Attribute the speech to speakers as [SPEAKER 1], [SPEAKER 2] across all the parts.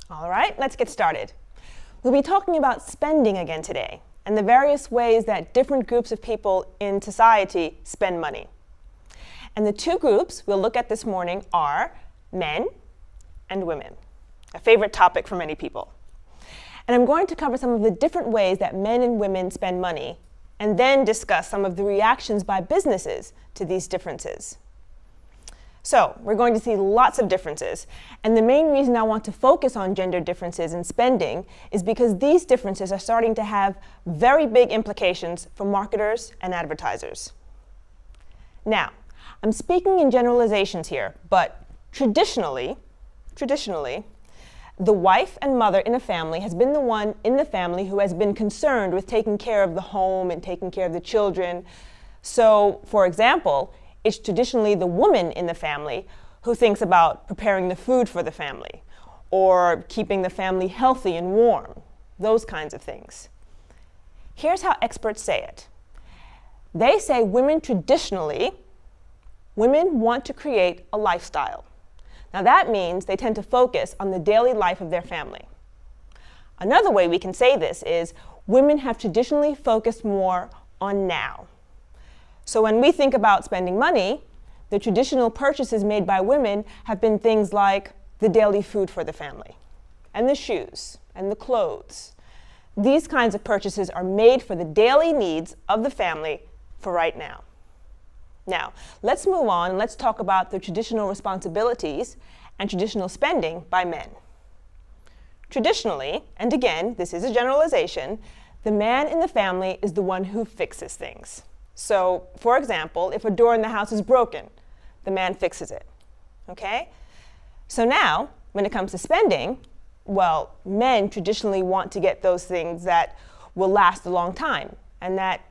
[SPEAKER 1] All right, let's get started. We'll be talking about spending again today and the various ways that different groups of people in society spend money. And the two groups we'll look at this morning are men and women, a favorite topic for many people. And I'm going to cover some of the different ways that men and women spend money and then discuss some of the reactions by businesses to these differences. So we're going to see lots of differences, and the main reason I want to focus on gender differences in spending is because these differences are starting to have very big implications for marketers and advertisers. Now, I'm speaking in generalizations here, but traditionally, the wife and mother in a family has been the one in the family who has been concerned with taking care of the home and taking care of the children. So, for example, it's traditionally the woman in the family who thinks about preparing the food for the family or keeping the family healthy and warm, those kinds of things. Here's how experts say it. They say women want to create a lifestyle. Now that means they tend to focus on the daily life of their family. Another way we can say this is women have traditionally focused more on now. So when we think about spending money, the traditional purchases made by women have been things like the daily food for the family, and the shoes, and the clothes. These kinds of purchases are made for the daily needs of the family for right now. Now, let's move on and let's talk about the traditional responsibilities and traditional spending by men. Traditionally, and again, this is a generalization, the man in the family is the one who fixes things. So, for example, if a door in the house is broken, the man fixes it, okay? So now, when it comes to spending, well, men traditionally want to get those things that will last a long time and that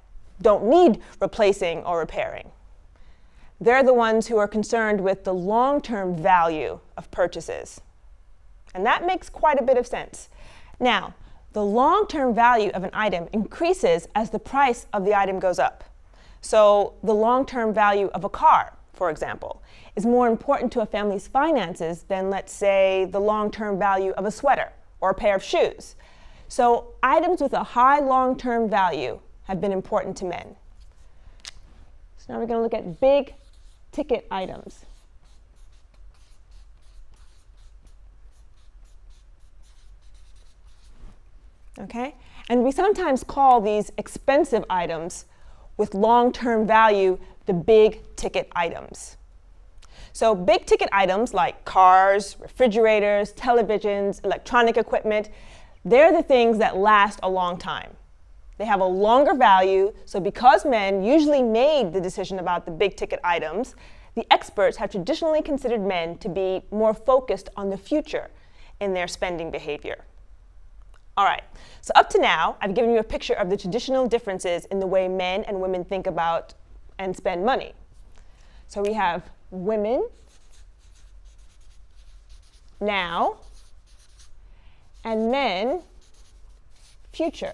[SPEAKER 1] don't need replacing or repairing. They're the ones who are concerned with the long-term value of purchases. And that makes quite a bit of sense. Now, the long-term value of an item increases as the price of the item goes up. So the long-term value of a car, for example, is more important to a family's finances than, let's say, the long-term value of a sweater or a pair of shoes. So items with a high long-term value have been important to men. So now we're going to look at big ticket items. Okay? And we sometimes call these expensive items with long-term value the big ticket items. So big ticket items like cars, refrigerators, televisions, electronic equipment, they're the things that last a long time. They have a longer value, so because men usually made the decision about the big ticket items, the experts have traditionally considered men to be more focused on the future in their spending behavior. All right, so up to now, I've given you a picture of the traditional differences in the way men and women think about and spend money. So we have women now and men future.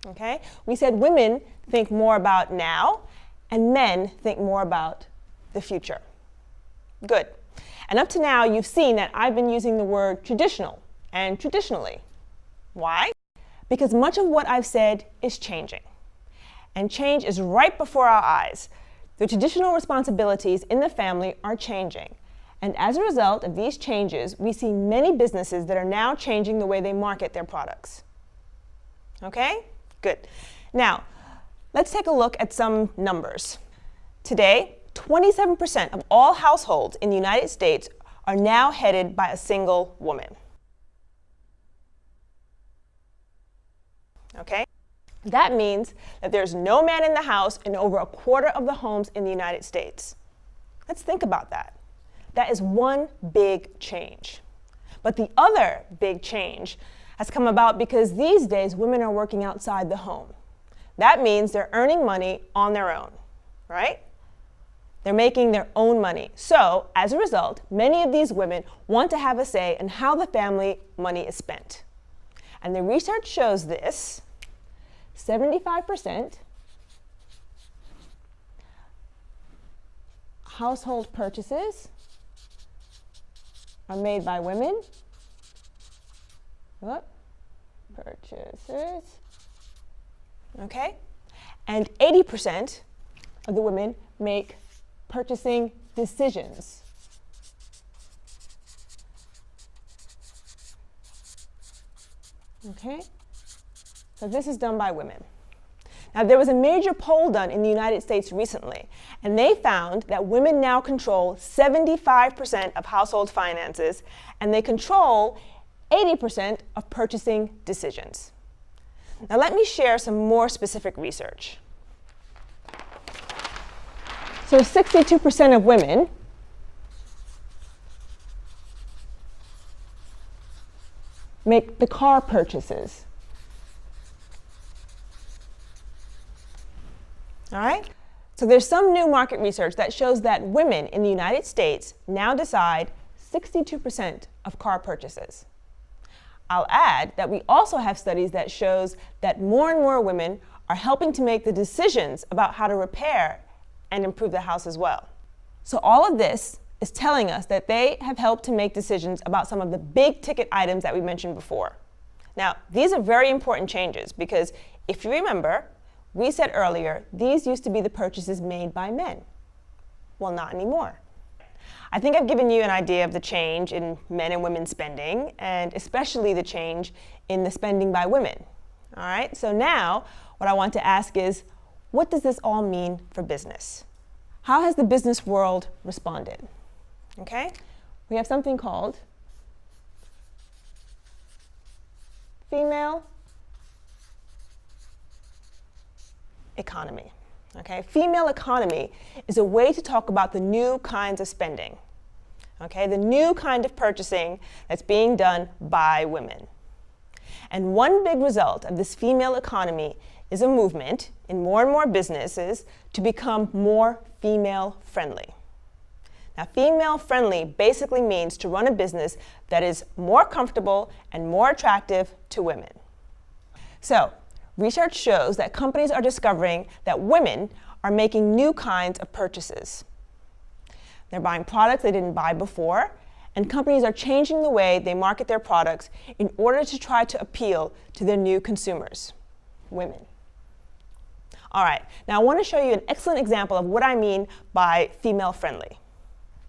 [SPEAKER 1] Okay? We said women think more about now and men think more about the future. Good. And up to now, you've seen that I've been using the word traditional and traditionally. Why? Because much of what I've said is changing. And change is right before our eyes. The traditional responsibilities in the family are changing. And as a result of these changes, we see many businesses that are now changing the way they market their products. Okay? Good. Now, let's take a look at some numbers. Today, 27% of all households in the United States are now headed by a single woman. Okay? That means that there's no man in the house in over a quarter of the homes in the United States. Let's think about that. That is one big change. But the other big change has come about because these days women are working outside the home. That means they're earning money on their own, right? They're making their own money. So, as a result, many of these women want to have a say in how the family money is spent. And the research shows this. 75% household purchases are made by women. What? Purchases. Okay? And 80% of the women make purchasing decisions. Okay? So this is done by women. Now, there was a major poll done in the United States recently, and they found that women now control 75% of household finances, and they control 80% of purchasing decisions. Now, let me share some more specific research. So 62% of women make the car purchases. All right? So there's some new market research that shows that women in the United States now decide 62% of car purchases. I'll add that we also have studies that shows that more and more women are helping to make the decisions about how to repair and improve the house as well. So all of this is telling us that they have helped to make decisions about some of the big ticket items that we mentioned before. Now, these are very important changes because if you remember, we said earlier, these used to be the purchases made by men. Well, not anymore. I think I've given you an idea of the change in men and women spending, and especially the change in the spending by women. All right, so now what I want to ask is, what does this all mean for business? How has the business world responded? Okay, we have something called female economy. Okay, female economy is a way to talk about the new kinds of spending. Okay, the new kind of purchasing that's being done by women. And one big result of this female economy is a movement in more and more businesses to become more female friendly. Now, female friendly basically means to run a business that is more comfortable and more attractive to women. So, research shows that companies are discovering that women are making new kinds of purchases. They're buying products they didn't buy before, and companies are changing the way they market their products in order to try to appeal to their new consumers, women. All right, now I want to show you an excellent example of what I mean by female friendly.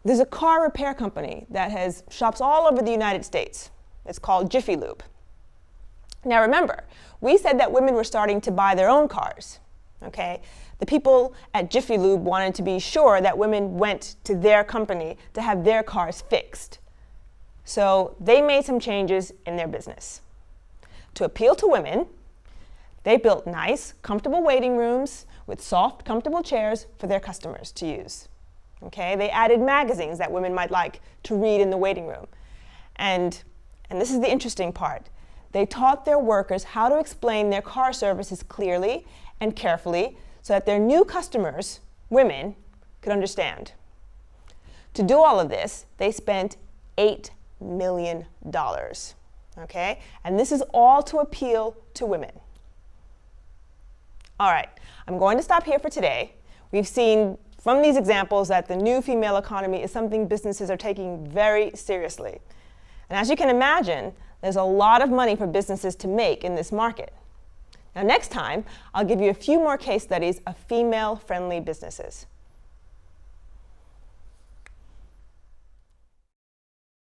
[SPEAKER 1] There's a car repair company that has shops all over the United States. It's called Jiffy Lube. Now remember, we said that women were starting to buy their own cars, okay? The people at Jiffy Lube wanted to be sure that women went to their company to have their cars fixed. So they made some changes in their business. To appeal to women, they built nice, comfortable waiting rooms with soft, comfortable chairs for their customers to use. Okay? They added magazines that women might like to read in the waiting room. And this is the interesting part. They taught their workers how to explain their car services clearly and carefully so that their new customers, women, could understand. To do all of this, they spent $8 million. Okay? And this is all to appeal to women. All right, I'm going to stop here for today. We've seen from these examples that the new female economy is something businesses are taking very seriously. And as you can imagine, there's a lot of money for businesses to make in this market. Now next time, I'll give you a few more case studies of female-friendly businesses.